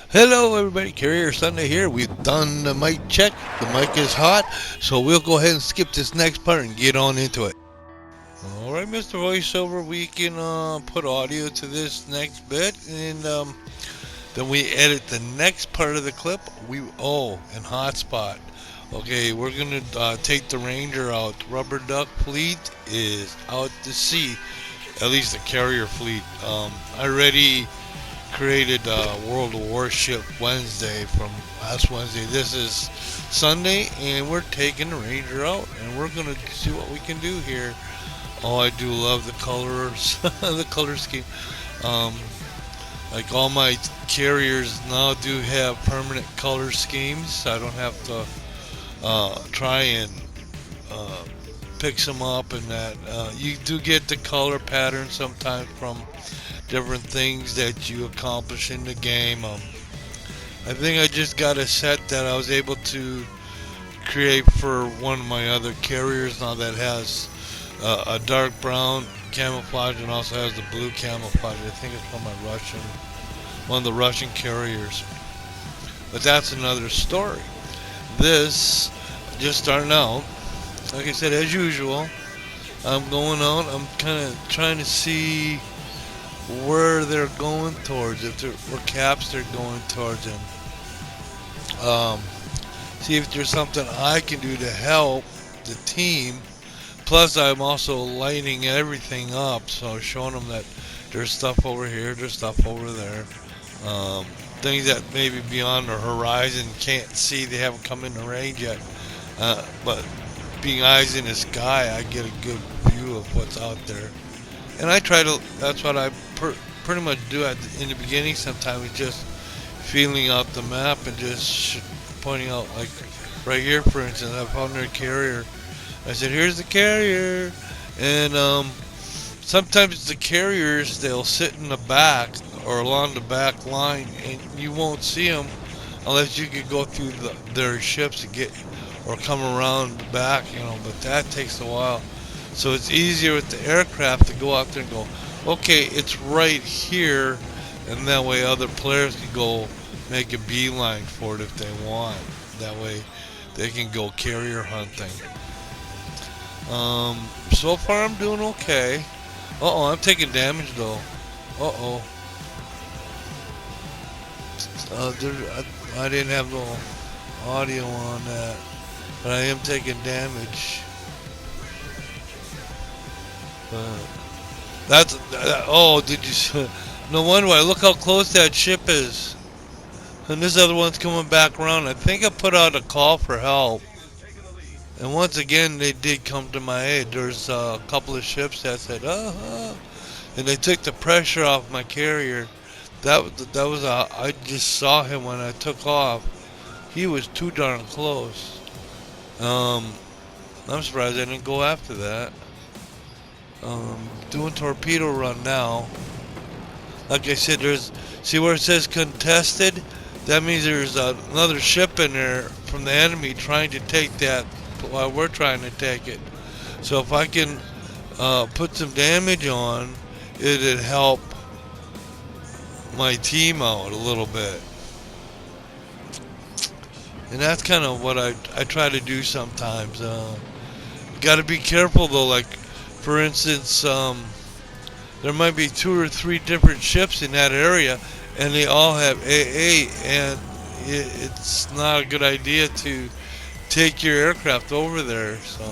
Hello, everybody. Carrier Sunday here. We've done the mic check. The mic is hot, so we'll go ahead and skip this next part and get on into it. All right, Mr. Voiceover, we can put audio to this next bit, and then we edit the next part of the clip. And hotspot. Okay, we're gonna take the Ranger out. The rubber duck fleet is out to sea. At least the carrier fleet. I already created World of Warship Wednesday from last Wednesday. This is Sunday, and we're taking the Ranger out, and we're gonna see what we can do here. Oh, I do love the colors, the color scheme. Um, like all my carriers now do have permanent color schemes. I don't have to try and uh, pick some up, and that you do get the color pattern sometimes from different things that you accomplish in the game. I think I just got a set that I was able to create for one of my other carriers now that has a dark brown camouflage and also has the blue camouflage. I think it's from one of the Russian carriers. But that's another story. This, just starting out, like I said, as usual, I'm going out. I'm kind of trying to see where they're going towards, if they're what caps they're going towards, and see if there's something I can do to help the team. Plus, I'm also lighting everything up, so showing them that there's stuff over here, there's stuff over there, things that maybe beyond the horizon can't see. They haven't come into range yet, but being eyes in the sky, I get a good view of what's out there. And I try to, that's what I pretty much do in the beginning sometimes, is just feeling out the map and just pointing out, like right here for instance, I found their carrier. I said, here's the carrier. And sometimes the carriers, they'll sit in the back or along the back line, and you won't see them unless you could go through their ships to get, or come around the back, but that takes a while. So it's easier with the aircraft to go out there and go, okay, it's right here, and that way other players can go make a beeline for it if they want. That way they can go carrier hunting. So far I'm doing okay. I'm taking damage though. Uh-oh. I didn't have no audio on that, but I am taking damage. Did you? No wonder why. Look how close that ship is. And this other one's coming back around. I think I put out a call for help. And once again, they did come to my aid. There's a couple of ships that said, and they took the pressure off my carrier. I just saw him when I took off. He was too darn close. I'm surprised I didn't go after that. Doing torpedo run now. Like I said, see where it says contested? That means there's another ship in there from the enemy trying to take that while we're trying to take it. So if I can put some damage on, it'd help my team out a little bit. And that's kind of what I try to do sometimes. Got to be careful though, like for instance, there might be 2 or 3 different ships in that area, and they all have AA, and it's not a good idea to take your aircraft over there. So,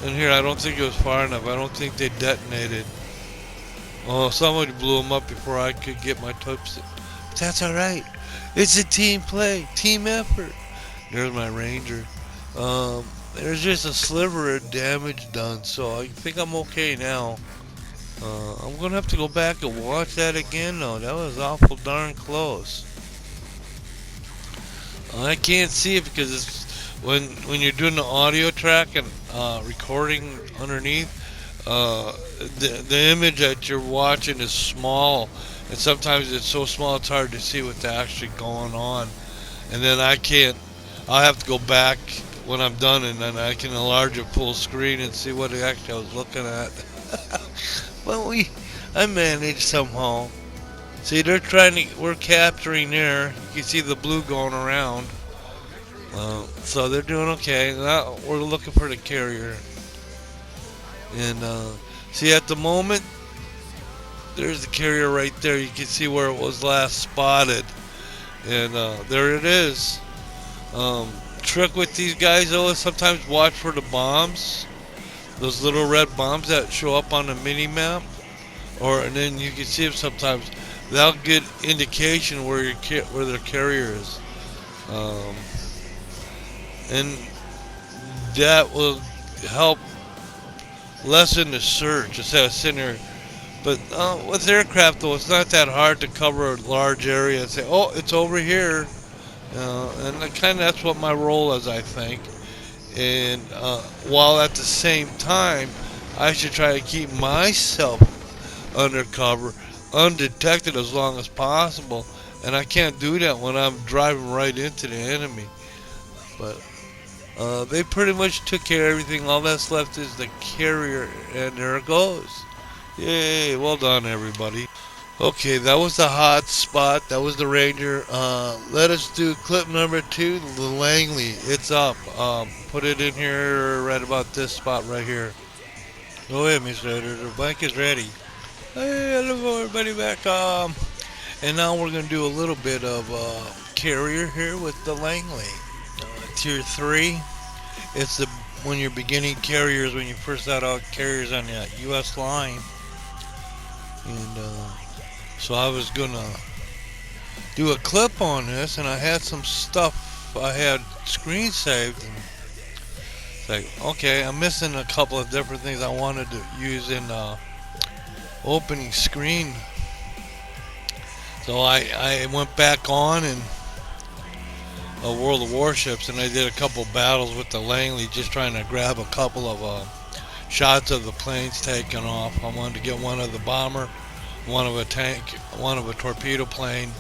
and here, I don't think it was far enough. I don't think they detonated. Oh, somebody blew them up before I could get my tips. That's all right. It's a team play, team effort. There's my Ranger. There's just a sliver of damage done, so I think I'm okay now. I'm gonna have to go back and watch that again though. That was awful darn close. I can't see it because it's when you're doing the audio track and recording underneath. The image that you're watching is small, and sometimes it's so small it's hard to see what's actually going on. And then I'll have to go back when I'm done, and then I can enlarge it full screen and see what actually I was looking at. But I managed somehow. See, they're trying to. We're capturing there. You can see the blue going around. So they're doing okay. Now we're looking for the carrier. And see, at the moment, there's the carrier right there. You can see where it was last spotted. And there it is. Trick with these guys though is sometimes watch for the bombs. Those little red bombs that show up on the mini map. And then you can see them sometimes. They'll get indication where their carrier is. And that will help lessen the search instead of sitting there. But with aircraft though, it's not that hard to cover a large area and say, oh, it's over here. And that's what my role is, I think. And while at the same time, I should try to keep myself undercover, undetected as long as possible. And I can't do that when I'm driving right into the enemy. But they pretty much took care of everything. All that's left is the carrier, and there it goes. Yay, well done everybody. Okay, that was the hot spot. That was the Ranger. Let us do clip number 2, the Langley. It's up. Put it in here right about this spot right here. Go ahead, Mr. Editor. The bike is ready. Hey, hello everybody back. And now we're going to do a little bit of carrier here with the Langley. Tier 3. It's when you're beginning carriers, when you first start out carriers on the U.S. line. And so I was gonna do a clip on this, and I had some stuff I had screen saved. And it's like, okay, I'm missing a couple of different things I wanted to use in opening screen. So I went back on and World of Warships, and I did a couple battles with the Langley, just trying to grab a couple of shots of the planes taking off. I wanted to get one of the bomber, one of a tank, one of a torpedo plane,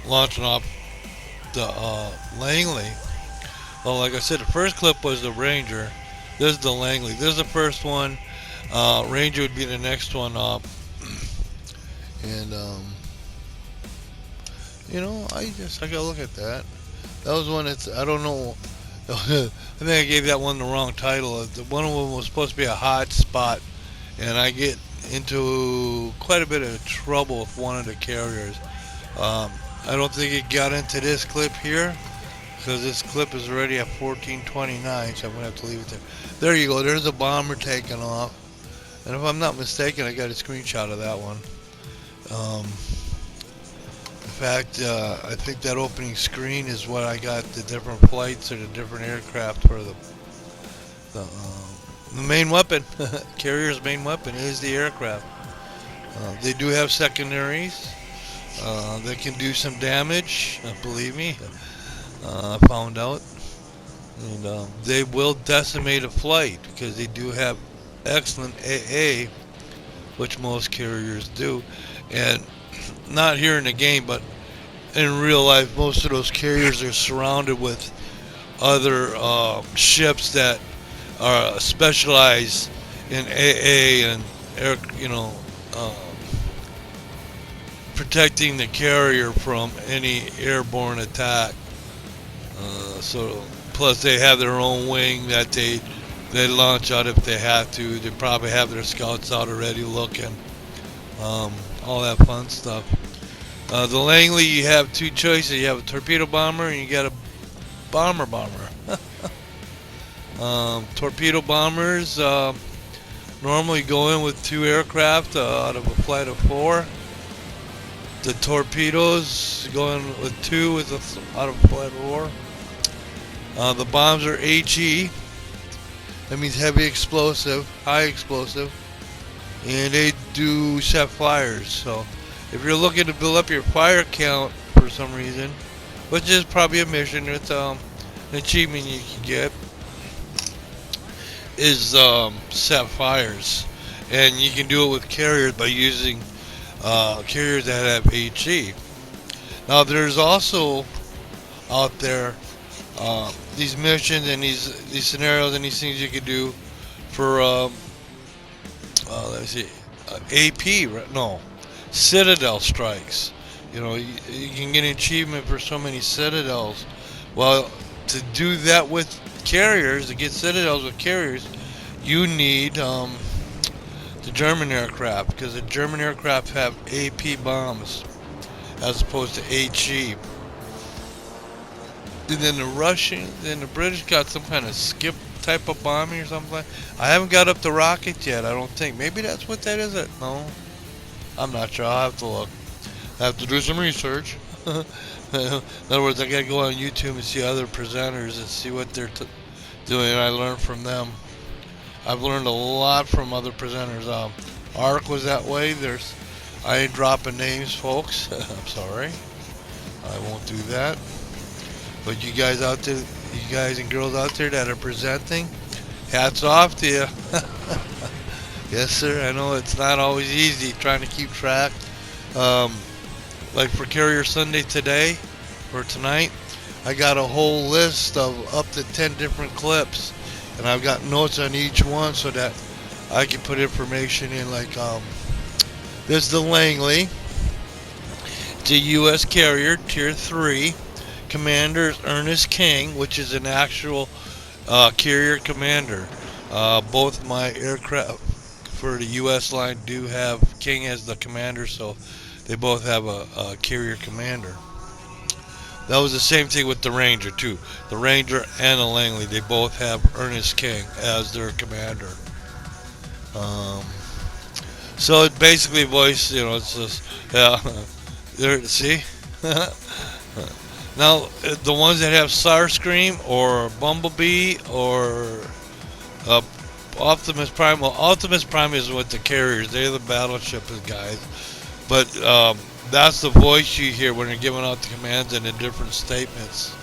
launching off the Langley. Well, like I said, the first clip was the Ranger. This is the Langley. This is the first one. Ranger would be the next one up. And you know, I gotta look at that. That was one that's, I don't know. I think I gave that one the wrong title. One of them was supposed to be a hot spot, and I get into quite a bit of trouble with one of the carriers. I don't think it got into this clip here, because this clip is already at 14:29, so I'm gonna have to leave it there. There you go. There's a bomber taking off, and if I'm not mistaken, I got a screenshot of that one. In fact, I think that opening screen is what I got the different flights or the different aircraft for the main weapon. Carrier's main weapon is the aircraft. They do have secondaries. They can do some damage, believe me. I found out. And they will decimate a flight because they do have excellent AA, which most carriers do. And not here in the game, but in real life, most of those carriers are surrounded with other ships that are specialized in AA and air, protecting the carrier from any airborne attack. So plus they have their own wing that they launch out if they have to. They probably have their scouts out already looking. All that fun stuff. The Langley, you have two choices. You have a torpedo bomber and you got a bomber. Torpedo bombers normally go in with 2 aircraft out of a flight of 4. The torpedoes go in with 2 out of a flight of 4. The bombs are HE. That means heavy explosive, high explosive. And they do set fires. So if you're looking to build up your fire count for some reason, which is probably a mission, it's an achievement you can get, is set fires. And you can do it with carriers by using carriers that have HE. Now there's also out there these missions and these scenarios and these things you can do for let me see, AP, no, Citadel strikes. You know, you can get an achievement for so many Citadels. Well, to do that with carriers, to get Citadels with carriers, you need the German aircraft, because the German aircraft have AP bombs as opposed to HE. And then the British got some kind of skip type of bombing or something. I haven't got up the rockets yet, I don't think. Maybe that's what that is. No, I'm not sure. I'll have to look. I have to do some research. In other words, I gotta go on YouTube and see other presenters and see what they're doing. I learn from them. I've learned a lot from other presenters. Ark was that way. I ain't dropping names, folks. I'm sorry. I won't do that. But you guys out there, you guys and girls out there that are presenting, hats off to you. Yes, sir. I know it's not always easy trying to keep track. Like for Carrier Sunday today, or tonight, I got a whole list of up to 10 different clips, and I've got notes on each one so that I can put information in. Like this is the Langley. It's a U.S. carrier, Tier 3. Commander is Ernest King, which is an actual carrier commander. Both my aircraft for the U.S. line do have King as the commander, so they both have a carrier commander. That was the same thing with the Ranger too. The Ranger and the Langley, they both have Ernest King as their commander. So it basically voice, you know, it's just, yeah. There, see. Now the ones that have Starscream or Bumblebee or Optimus Prime. Well, Optimus Prime is with the carriers. They're the battleship guys. But that's the voice you hear when they're giving out the commands and the different statements.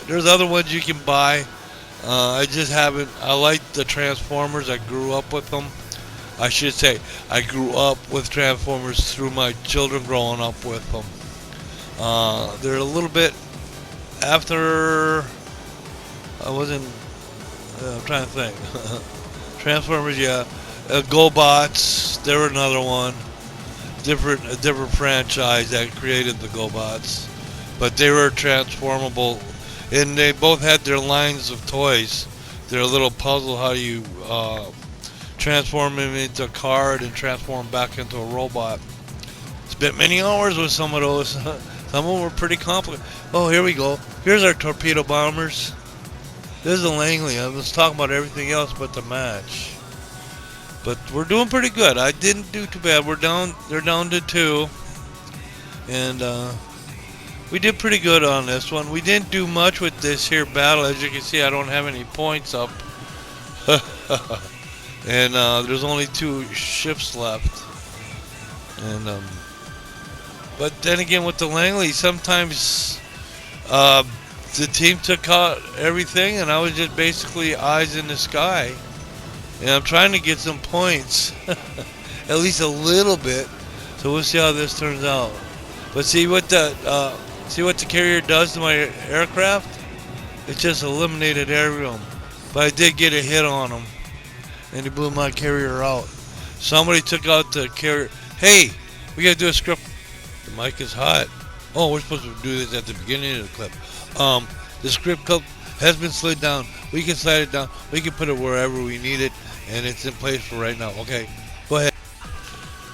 There's other ones you can buy. I just haven't. I like the Transformers. I grew up with them. I should say I grew up with Transformers through my children growing up with them. They're a little bit after. I wasn't. I'm trying to think. Transformers, yeah. GoBots, they were another one. A different franchise that created the GoBots, but they were transformable, and they both had their lines of toys. Their little puzzle, how you transform them into a card and transform them back into a robot. Spent many hours with some of those. Some of them were pretty complicated. Oh, here we go. Here's our torpedo bombers. This is the Langley. I was talking about everything else but the match. But we're doing pretty good. I didn't do too bad. They're down to 2. And we did pretty good on this one. We didn't do much with this here battle. As you can see, I don't have any points up. And there's only 2 ships left. And but then again with the Langley, sometimes the team took out everything and I was just basically eyes in the sky. And I'm trying to get some points, at least a little bit. So we'll see how this turns out. But see what the carrier does to my aircraft? It just eliminated every one. But I did get a hit on them, and it blew my carrier out. Somebody took out the carrier. Hey, we gotta do a script. The mic is hot. Oh, we're supposed to do this at the beginning of the clip. The script clip has been slid down. We can slide it down. We can put it wherever we need it, and it's in place for right now. Okay, go ahead.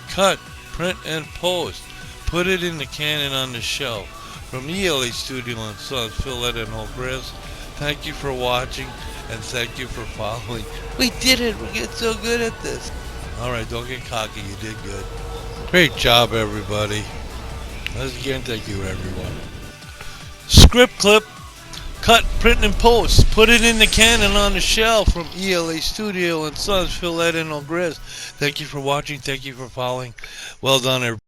Cut, print, and post. Put it in the Canon on the shelf. From LA Studio and Sons, Phil and OelGrez. Thank you for watching, and thank you for following. We did it. We get so good at this. All right, don't get cocky. You did good. Great job, everybody. Once again, thank you, everyone. Script clip. Cut, print, and post. Put it in the Canon on the shelf from LA Studio and Sons, Phil and OelGrez. Thank you for watching. Thank you for following. Well done, everybody.